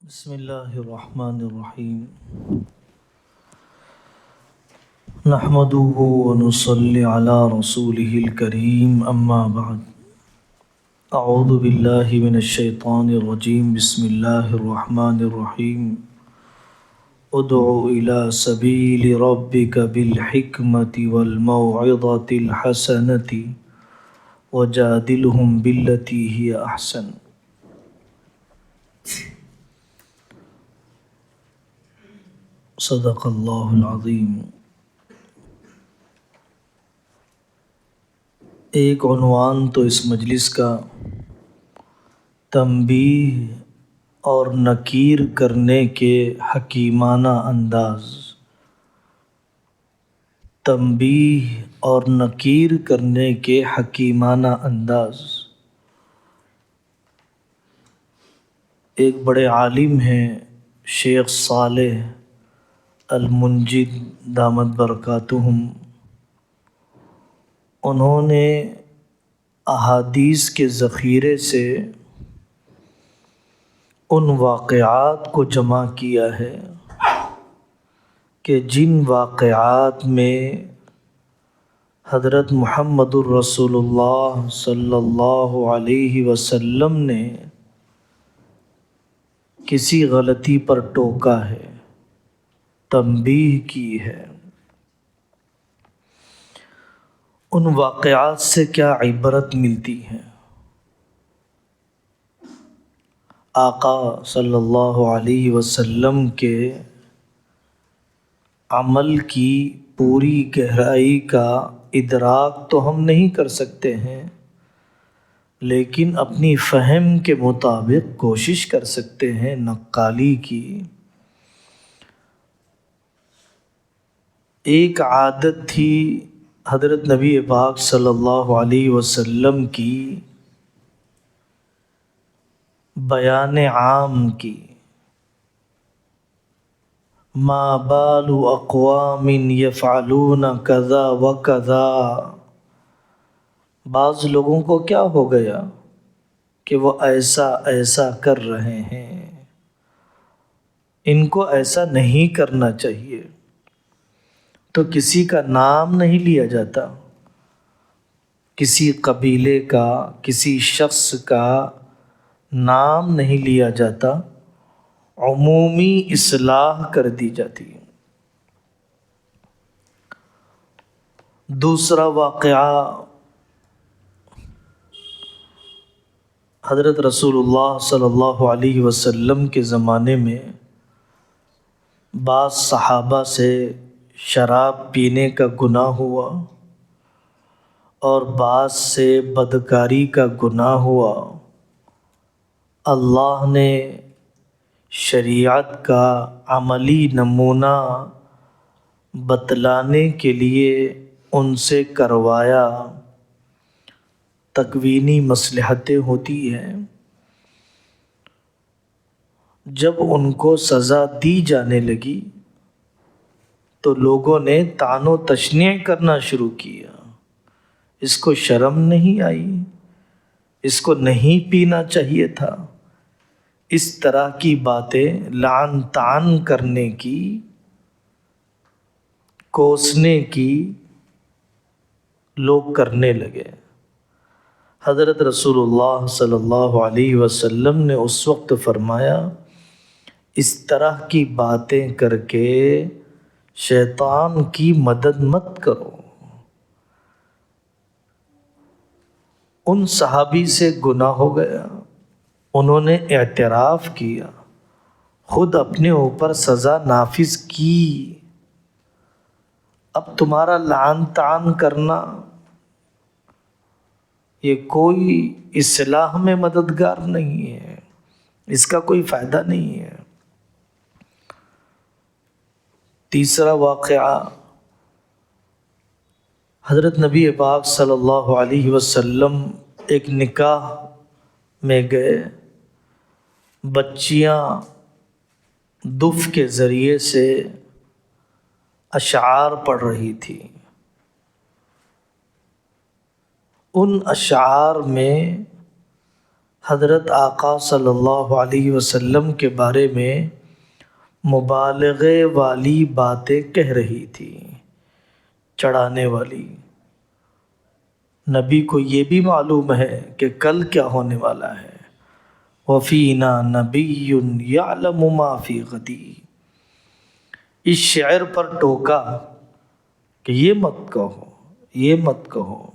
بسم اللہ الرحمن الرحیم نحمده ونصلي على رسوله الكريم اما بعد اعوذ باللہ من الشیطان الرجیم بسم اللہ الرحمن الرحیم ادع الى سبیل ربك بالحکمة والموعظة الحسنة وجادلهم بالتي هي احسن۔ صدق اللہ العظیم۔ ایک عنوان تو اس مجلس کا تنبیہ اور نکیر کرنے کے حکیمانہ انداز، تنبیہ اور نکیر کرنے کے حکیمانہ انداز۔ ایک بڑے عالم ہیں شیخ صالح المنجد دامت برکاتہم، انہوں نے احادیث کے ذخیرے سے ان واقعات کو جمع کیا ہے کہ جن واقعات میں حضرت محمد الرسول اللہ صلی اللہ علیہ وسلم نے کسی غلطی پر ٹوکا ہے، تنبیہ کی ہے۔ ان واقعات سے کیا عبرت ملتی ہے؟ آقا صلی اللہ علیہ وسلم کے عمل کی پوری گہرائی کا ادراک تو ہم نہیں کر سکتے ہیں، لیکن اپنی فہم کے مطابق کوشش کر سکتے ہیں نقالی کی۔ ایک عادت تھی حضرت نبی پاک صلی اللہ علیہ وسلم کی بیان عام کی، ما بال اقوام یفعلون کذا و کذا، بعض لوگوں کو کیا ہو گیا کہ وہ ایسا ایسا کر رہے ہیں، ان کو ایسا نہیں کرنا چاہیے۔ تو کسی کا نام نہیں لیا جاتا، کسی قبیلے کا، کسی شخص کا نام نہیں لیا جاتا، عمومی اصلاح کر دی جاتی ہے۔ دوسرا واقعہ، حضرت رسول اللہ صلی اللہ علیہ وسلم کے زمانے میں بعض صحابہ سے شراب پینے کا گناہ ہوا اور بعض سے بدکاری کا گناہ ہوا۔ اللہ نے شریعت کا عملی نمونہ بتلانے کے لیے ان سے کروایا۔ تکوینی مصلحتیں ہوتی ہیں، جب ان کو سزا دی جانے لگی تو لوگوں نے طعن و تشنیع کرنا شروع کیا، اس کو شرم نہیں آئی، اس کو نہیں پینا چاہیے تھا، اس طرح کی باتیں لعن طعن کرنے کی، کوسنے کی لوگ کرنے لگے۔ حضرت رسول اللہ صلی اللہ علیہ وسلم نے اس وقت فرمایا، اس طرح کی باتیں کر کے شیطان کی مدد مت کرو۔ ان صحابی سے گناہ ہو گیا، انہوں نے اعتراف کیا، خود اپنے اوپر سزا نافذ کی۔ اب تمہارا لعن طعن کرنا یہ کوئی اصلاح میں مددگار نہیں ہے، اس کا کوئی فائدہ نہیں ہے۔ تیسرا واقعہ، حضرت نبی پاک صلی اللہ علیہ وسلم ایک نکاح میں گئے، بچیاں دف کے ذریعے سے اشعار پڑھ رہی تھی۔ ان اشعار میں حضرت آقا صلی اللہ علیہ وسلم کے بارے میں مبالغے والی باتیں کہہ رہی تھی، چڑھانے والی۔ نبی کو یہ بھی معلوم ہے کہ کل کیا ہونے والا ہے۔ وَفِينَا نَبِيٌّ يَعْلَمُ مَا فِي غَدٍ۔ اس شعر پر ٹوکا کہ یہ مت کہو، یہ مت کہو۔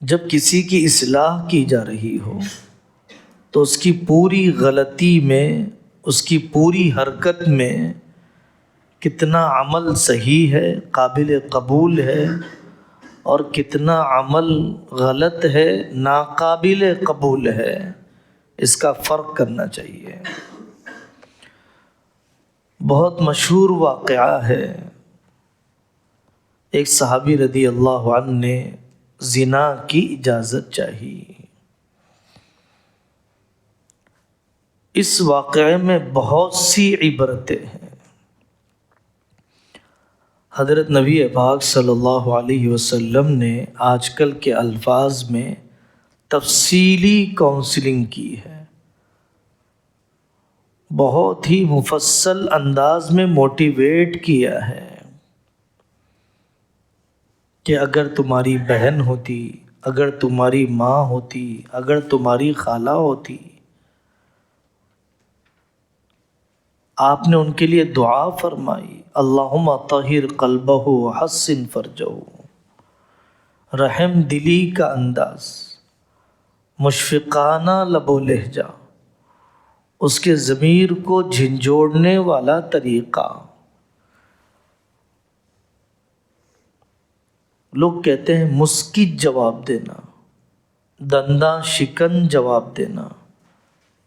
جب کسی کی اصلاح کی جا رہی ہو تو اس کی پوری غلطی میں، اس کی پوری حرکت میں کتنا عمل صحیح ہے، قابل قبول ہے، اور کتنا عمل غلط ہے، ناقابل قبول ہے، اس کا فرق کرنا چاہیے۔ بہت مشہور واقعہ ہے، ایک صحابی رضی اللہ عنہ نے زنا کی اجازت چاہی۔ اس واقعے میں بہت سی عبرتیں ہیں۔ حضرت نبی پاک صلی اللہ علیہ وسلم نے آج کل کے الفاظ میں تفصیلی کاؤنسلنگ کی ہے، بہت ہی مفصل انداز میں موٹیویٹ کیا ہے کہ اگر تمہاری بہن ہوتی، اگر تمہاری ماں ہوتی، اگر تمہاری خالہ ہوتی، آپ نے ان کے لیے دعا فرمائی، اللہم طہر قلبہ وحسن فرجہ، رحم دلی کا انداز، مشفقانہ لب و لہجہ، اس کے ضمیر کو جھنجھوڑنے والا طریقہ۔ لوگ کہتے ہیں مسکت جواب دینا، دنداں شکن جواب دینا،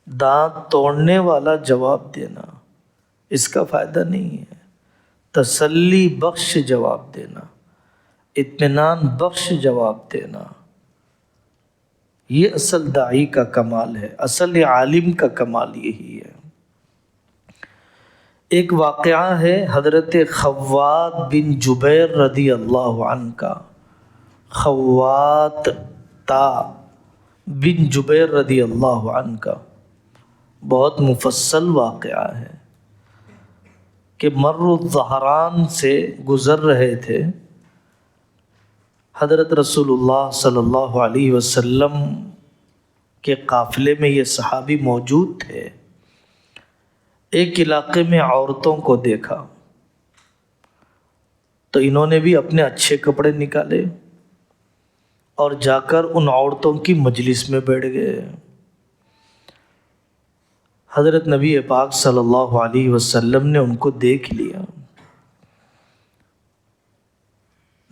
دانت توڑنے والا جواب دینا، اس کا فائدہ نہیں ہے۔ تسلی بخش جواب دینا، اطمینان بخش جواب دینا، یہ اصل داعی کا کمال ہے، اصل عالم کا کمال یہی ہے۔ ایک واقعہ ہے حضرت خوات بن جبیر رضی اللہ عنہ کا۔ خوات تا بن جبیر رضی اللہ عنہ کا بہت مفصل واقعہ ہے کہ مر الظہران سے گزر رہے تھے، حضرت رسول اللہ صلی اللہ علیہ وسلم کے قافلے میں یہ صحابی موجود تھے۔ ایک علاقے میں عورتوں کو دیکھا تو انہوں نے بھی اپنے اچھے کپڑے نکالے اور جا کر ان عورتوں کی مجلس میں بیٹھ گئے۔ حضرت نبی پاک صلی اللہ علیہ وسلم نے ان کو دیکھ لیا۔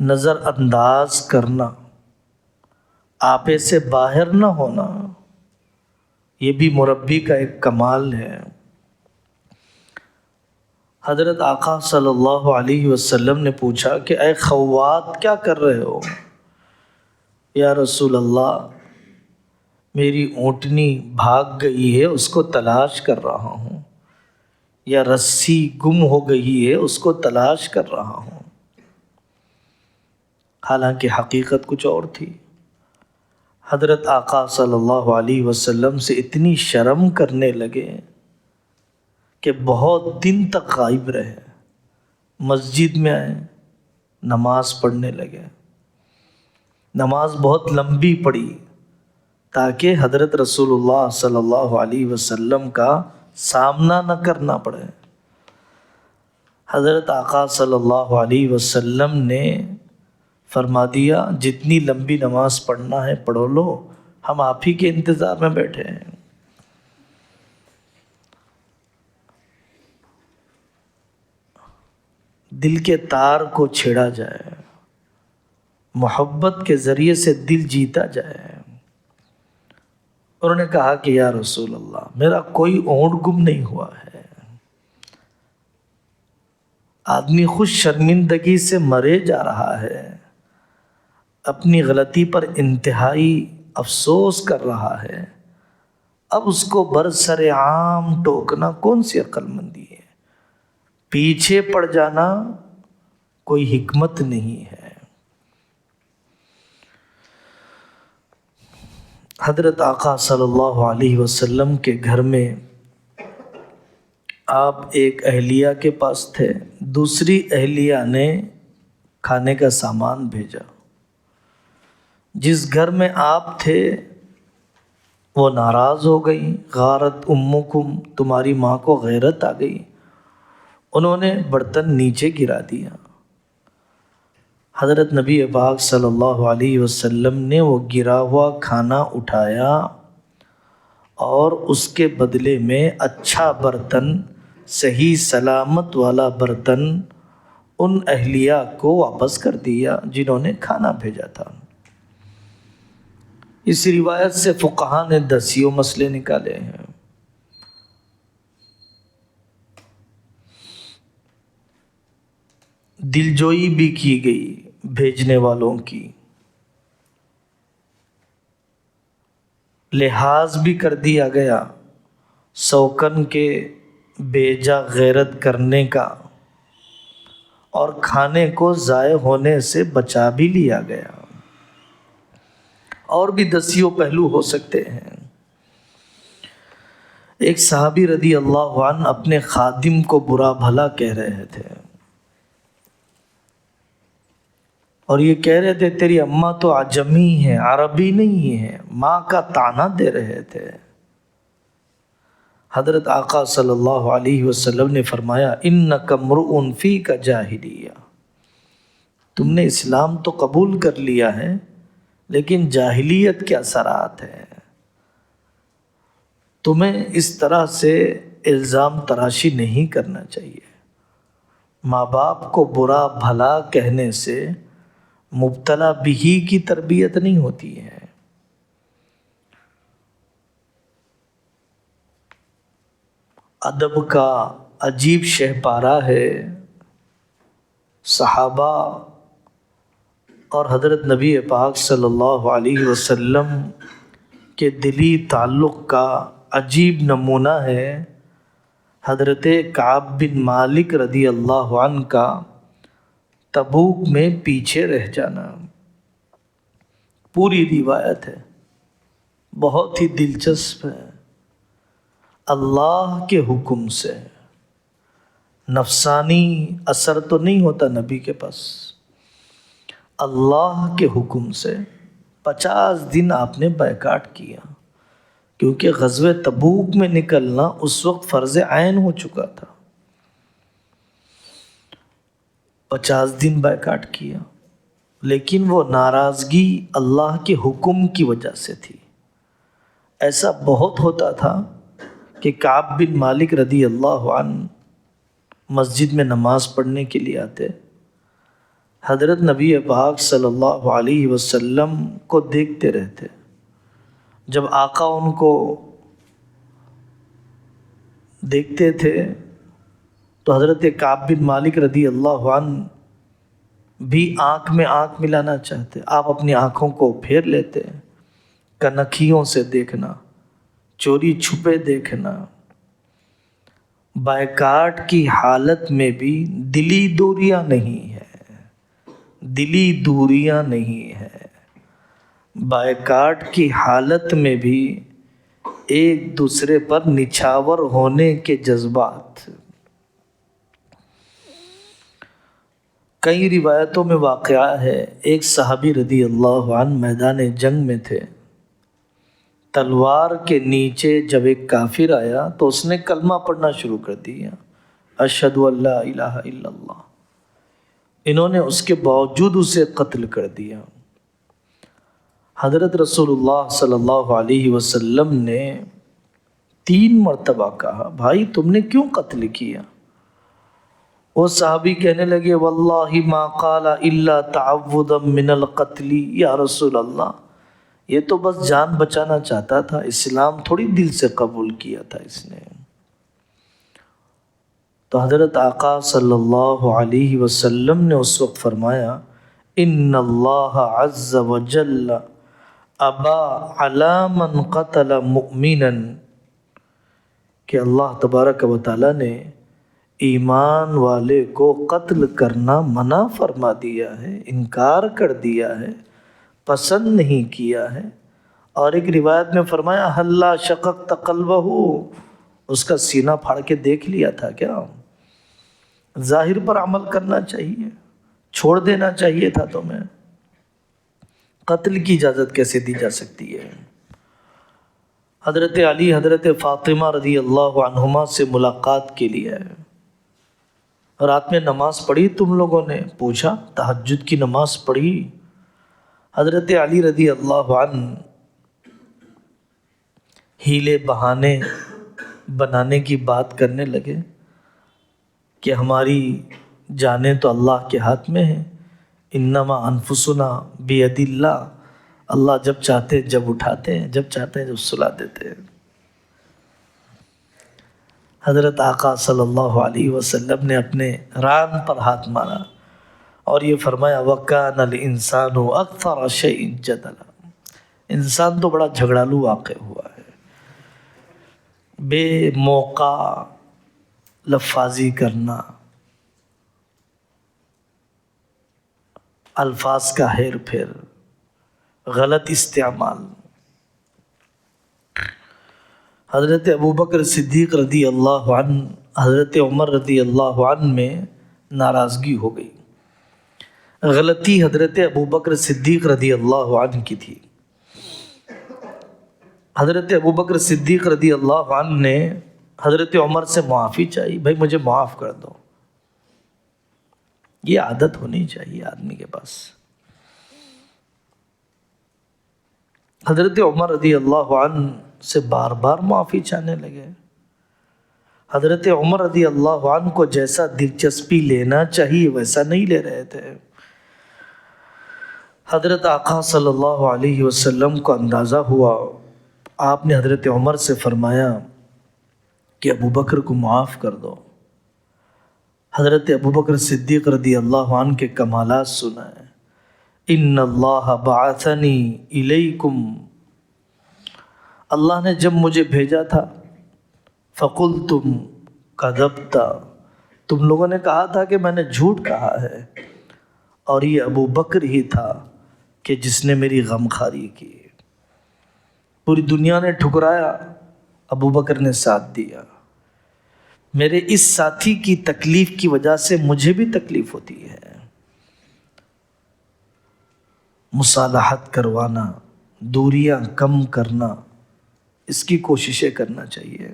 نظر انداز کرنا، آپے سے باہر نہ ہونا، یہ بھی مربی کا ایک کمال ہے۔ حضرت آقا صلی اللہ علیہ وسلم نے پوچھا کہ اے خوات کیا کر رہے ہو؟ یا رسول اللہ میری اونٹنی بھاگ گئی ہے، اس کو تلاش کر رہا ہوں، یا رسی گم ہو گئی ہے، اس کو تلاش کر رہا ہوں۔ حالانکہ حقیقت کچھ اور تھی۔ حضرت آقا صلی اللہ علیہ وسلم سے اتنی شرم کرنے لگے کہ بہت دن تک غائب رہے، مسجد میں آئے، نماز پڑھنے لگے، نماز بہت لمبی پڑھی تاکہ حضرت رسول اللہ صلی اللہ علیہ وسلم کا سامنا نہ کرنا پڑے۔ حضرت آقا صلی اللہ علیہ وسلم نے فرما دیا جتنی لمبی نماز پڑھنا ہے پڑھ لو، ہم آپ ہی کے انتظار میں بیٹھے ہیں۔ دل کے تار کو چھیڑا جائے، محبت کے ذریعے سے دل جیتا جائے۔ انہوں نے کہا کہ یا رسول اللہ میرا کوئی اونٹ گم نہیں ہوا ہے۔ آدمی خود شرمندگی سے مرے جا رہا ہے، اپنی غلطی پر انتہائی افسوس کر رہا ہے، اب اس کو برسر عام ٹوکنا کون سی عقل مندی ہے؟ پیچھے پڑ جانا کوئی حکمت نہیں ہے۔ حضرت آقا صلی اللہ علیہ وسلم کے گھر میں آپ ایک اہلیہ کے پاس تھے، دوسری اہلیہ نے کھانے کا سامان بھیجا۔ جس گھر میں آپ تھے وہ ناراض ہو گئی، غارت امکم، تمہاری ماں کو غیرت آ گئی، انہوں نے برتن نیچے گرا دیا۔ حضرت نبی پاک صلی اللہ علیہ وسلم نے وہ گرا ہوا کھانا اٹھایا اور اس کے بدلے میں اچھا برتن، صحیح سلامت والا برتن ان اہلیہ کو واپس کر دیا جنہوں نے کھانا بھیجا تھا۔ اس روایت سے فقہا نے دسیوں مسئلے نکالے ہیں۔ دلجوئی بھی کی گئی بھیجنے والوں کی، لحاظ بھی کر دیا گیا سوکن کے بیجا غیرت کرنے کا، اور کھانے کو ضائع ہونے سے بچا بھی لیا گیا۔ اور بھی دسیوں پہلو ہو سکتے ہیں۔ ایک صحابی رضی اللہ عنہ اپنے خادم کو برا بھلا کہہ رہے تھے، اور یہ کہہ رہے تھے تیری اماں تو عجمی ہے، عربی نہیں ہے، ماں کا طعنہ دے رہے تھے۔ حضرت آقا صلی اللہ علیہ وسلم نے فرمایا انک امرؤ فیک جاہلیہ، تم نے اسلام تو قبول کر لیا ہے لیکن جاہلیت کے اثرات ہیں، تمہیں اس طرح سے الزام تراشی نہیں کرنا چاہیے۔ ماں باپ کو برا بھلا کہنے سے مبتلا بہی کی تربیت نہیں ہوتی ہے۔ ادب کا عجیب شہپارہ ہے، صحابہ اور حضرت نبی پاک صلی اللہ علیہ وسلم کے دلی تعلق کا عجیب نمونہ ہے حضرت کعب بن مالک رضی اللہ عنہ کا تبوک میں پیچھے رہ جانا۔ پوری روایت ہے، بہت ہی دلچسپ ہے۔ اللہ کے حکم سے، نفسانی اثر تو نہیں ہوتا نبی کے پاس، اللہ کے حکم سے 50 دن آپ نے بائیکاٹ کیا، کیونکہ غزوہ تبوک میں نکلنا اس وقت فرض عین ہو چکا تھا۔ 50 دن بائیکاٹ کیا، لیکن وہ ناراضگی اللہ کے حکم کی وجہ سے تھی۔ ایسا بہت ہوتا تھا کہ کعب بن مالک رضی اللہ عنہ مسجد میں نماز پڑھنے کے لیے آتے، حضرت نبی پاک صلی اللہ علیہ وسلم کو دیکھتے رہتے۔ جب آقا ان کو دیکھتے تھے تو حضرت کعب بن مالک رضی اللہ عنہ بھی آنکھ میں آنکھ ملانا چاہتے، آپ اپنی آنکھوں کو پھیر لیتے، کنکھیوں سے دیکھنا، چوری چھپے دیکھنا۔ بائیکاٹ کی حالت میں بھی دلی دوریاں نہیں ہے، دلی دوریاں نہیں ہے۔ بائیکاٹ کی حالت میں بھی ایک دوسرے پر نچھاور ہونے کے جذبات۔ کئی روایتوں میں واقعہ ہے، ایک صحابی رضی اللہ عنہ میدان جنگ میں تھے، تلوار کے نیچے جب ایک کافر آیا تو اس نے کلمہ پڑھنا شروع کر دیا، اشہد ان لا الہ الا اللہ۔ انہوں نے اس کے باوجود اسے قتل کر دیا۔ حضرت رسول اللہ صلی اللہ علیہ وسلم نے 3 مرتبہ کہا بھائی تم نے کیوں قتل کیا؟ وہ صحابی کہنے لگے واللہ ما قال الا تعوذا من القتل، یا رسول اللہ یہ تو بس جان بچانا چاہتا تھا، اسلام تھوڑی دل سے قبول کیا تھا اس نے۔ تو حضرت آقا صلی اللہ علیہ وسلم نے اس وقت فرمایا ان اللہ عز وجل ابا علی من قتل مؤمنا، کہ اللہ تبارک و تعالی نے ایمان والے کو قتل کرنا منع فرما دیا ہے، انکار کر دیا ہے، پسند نہیں کیا ہے، اور ایک روایت میں فرمایا حلا شققت قلبہ، اس کا سینہ پھاڑ کے دیکھ لیا تھا کیا؟ ظاہر پر عمل کرنا چاہیے، چھوڑ دینا چاہیے تھا تمہیں۔ قتل کی اجازت کیسے دی جا سکتی ہے؟ حضرت علی حضرت فاطمہ رضی اللہ عنہما سے ملاقات کے لیے آئے، رات میں نماز پڑھی تم لوگوں نے؟ پوچھا تہجد کی نماز پڑھی؟ حضرت علی رضی اللہ عنہ ہیلے بہانے بنانے کی بات کرنے لگے کہ ہماری جانیں تو اللہ کے ہاتھ میں ہیں، انما انفسنا بید اللہ، اللہ جب چاہتے ہیں جب اٹھاتے ہیں، جب چاہتے ہیں جب سلا دیتے ہیں۔ حضرت آقا صلی اللہ علیہ وسلم نے اپنے ران پر ہاتھ مارا اور یہ فرمایا وَكَانَ الْإِنسَانُ أَكْثَرَ شَيْءٍ جَدَلًا، انسان تو بڑا جھگڑالو واقع ہوا ہے، بے موقع لفاظی کرنا، الفاظ کا ہیر پھیر، غلط استعمال۔ حضرت ابوبکر صدیق رضی اللہ عنہ حضرت عمر رضی اللہ عنہ میں ناراضگی ہو گئی۔ غلطی حضرت ابوبکر صدیق رضی اللہ عنہ کی تھی۔ حضرت ابوبکر صدیق رضی اللہ عنہ نے حضرت عمر سے معافی چاہی، بھائی مجھے معاف کر دو۔ یہ عادت ہونی چاہیے آدمی کے پاس۔ حضرت عمر رضی اللہ عنہ سے بار بار معافی چاہنے لگے۔ حضرت عمر رضی اللہ عنہ کو جیسا دلچسپی لینا چاہیے ویسا نہیں لے رہے تھے۔ حضرت آقا صلی اللہ علیہ وسلم کو اندازہ ہوا، آپ نے حضرت عمر سے فرمایا کہ ابوبکر کو معاف کر دو۔ حضرت ابوبکر صدیق رضی اللہ عنہ کے کمالات سنائے، ان اللہ بعثنی الیکم، اللہ نے جب مجھے بھیجا تھا فقلتم کذبت، تم لوگوں نے کہا تھا کہ میں نے جھوٹ کہا ہے، اور یہ ابوبکر ہی تھا کہ جس نے میری غمخواری کی۔ پوری دنیا نے ٹھکرایا، ابوبکر نے ساتھ دیا۔ میرے اس ساتھی کی تکلیف کی وجہ سے مجھے بھی تکلیف ہوتی ہے۔ مصالحت کروانا، دوریاں کم کرنا، اس کی کوششیں کرنا چاہیے۔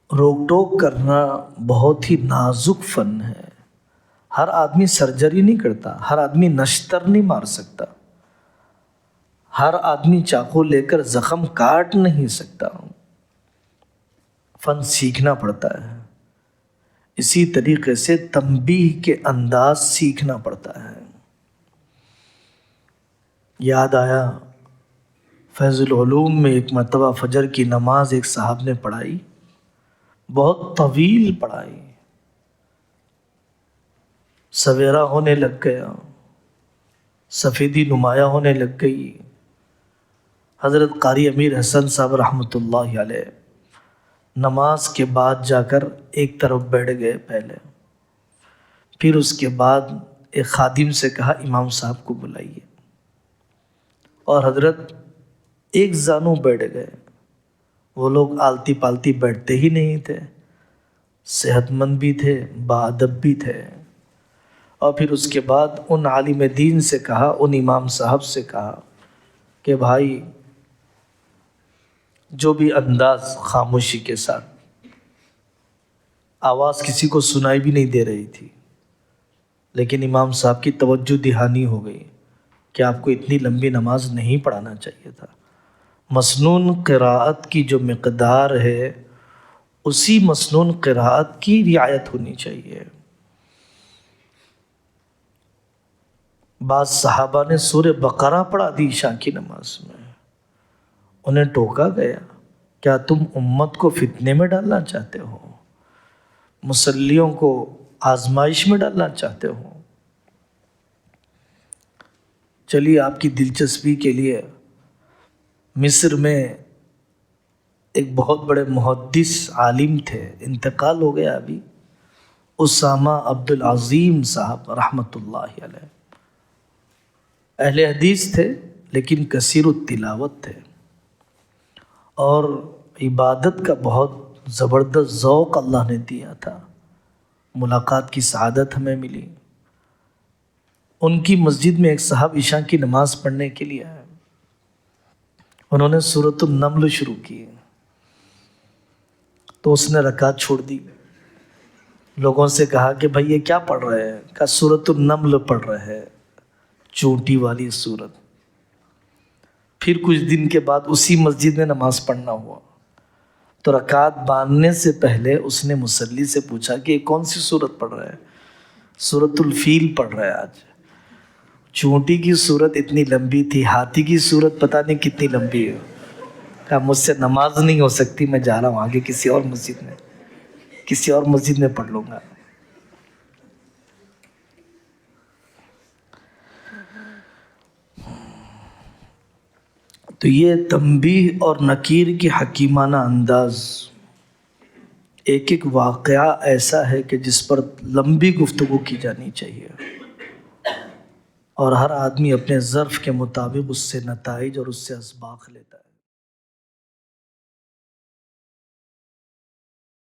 روک ٹوک کرنا بہت ہی نازک فن ہے۔ ہر آدمی سرجری نہیں کرتا، ہر آدمی نشتر نہیں مار سکتا، ہر آدمی چاقو لے کر زخم کاٹ نہیں سکتا۔ فن سیکھنا پڑتا ہے۔ اسی طریقے سے تنبیہ کے انداز سیکھنا پڑتا ہے۔ یاد آیا فیض العلوم میں ایک مرتبہ فجر کی نماز ایک صاحب نے پڑھائی، بہت طویل پڑھائی، سویرا ہونے لگ گیا، سفیدی نمایاں ہونے لگ گئی۔ حضرت قاری امیر حسن صاحب رحمۃ اللہ علیہ نماز کے بعد جا کر ایک طرف بیٹھ گئے پہلے، پھر اس کے بعد ایک خادم سے کہا امام صاحب کو بلائیے، اور حضرت ایک زانو بیٹھ گئے۔ وہ لوگ آلتی پالتی بیٹھتے ہی نہیں تھے، صحت مند بھی تھے، باادب بھی تھے۔ اور پھر اس کے بعد ان عالم دین سے کہا، ان امام صاحب سے کہا کہ بھائی جو بھی انداز، خاموشی کے ساتھ، آواز کسی کو سنائی بھی نہیں دے رہی تھی، لیکن امام صاحب کی توجہ دہانی ہو گئی کہ آپ کو اتنی لمبی نماز نہیں پڑھانا چاہیے تھا۔ مسنون قراءت کی جو مقدار ہے اسی مسنون قراءت کی رعایت ہونی چاہیے۔ بعض صحابہ نے سورہ بقرہ پڑھا دی عشاء کی نماز میں، انہیں ٹوکا گیا، کیا تم امت کو فتنے میں ڈالنا چاہتے ہو؟ مصلیوں کو آزمائش میں ڈالنا چاہتے ہو؟ چلیے آپ کی دلچسپی کے لیے، مصر میں ایک بہت بڑے محدث عالم تھے، انتقال ہو گیا ابھی، اسامہ عبد العظیم صاحب رحمۃ اللہ علیہ۔ اہل حدیث تھے لیکن کثیر التلاوت تھے، اور عبادت کا بہت زبردست ذوق اللہ نے دیا تھا، ملاقات کی سعادت ہمیں ملی۔ ان کی مسجد میں ایک صاحب عشاء کی نماز پڑھنے کے لیے آئے، انہوں نے سورۃ النمل شروع کی تو اس نے رکعت چھوڑ دی، لوگوں سے کہا کہ بھائی یہ کیا پڑھ رہے ہیں؟ کہا سورۃ النمل پڑھ رہے ہیں، چونٹی والی سورت۔ پھر کچھ دن کے بعد اسی مسجد میں نماز پڑھنا ہوا تو رکعت باندھنے سے پہلے اس نے مصلی سے پوچھا کہ یہ کون سی سورت پڑھ رہے ہیں؟ سورۃ الفیل پڑھ رہے ہیں آج۔ چونٹی کی سورت اتنی لمبی تھی، ہاتھی کی سورت پتہ نہیں کتنی لمبی ہے۔ کہا مجھ سے نماز نہیں ہو سکتی، میں جا رہا ہوں آگے کسی اور مسجد میں پڑھ لوں گا۔ تو یہ تنبیہ اور نکیر کی حکیمانہ انداز، ایک ایک واقعہ ایسا ہے کہ جس پر لمبی گفتگو کی جانی چاہیے، اور ہر آدمی اپنے ظرف کے مطابق اس سے نتائج اور اس سے اسباق لیتا ہے۔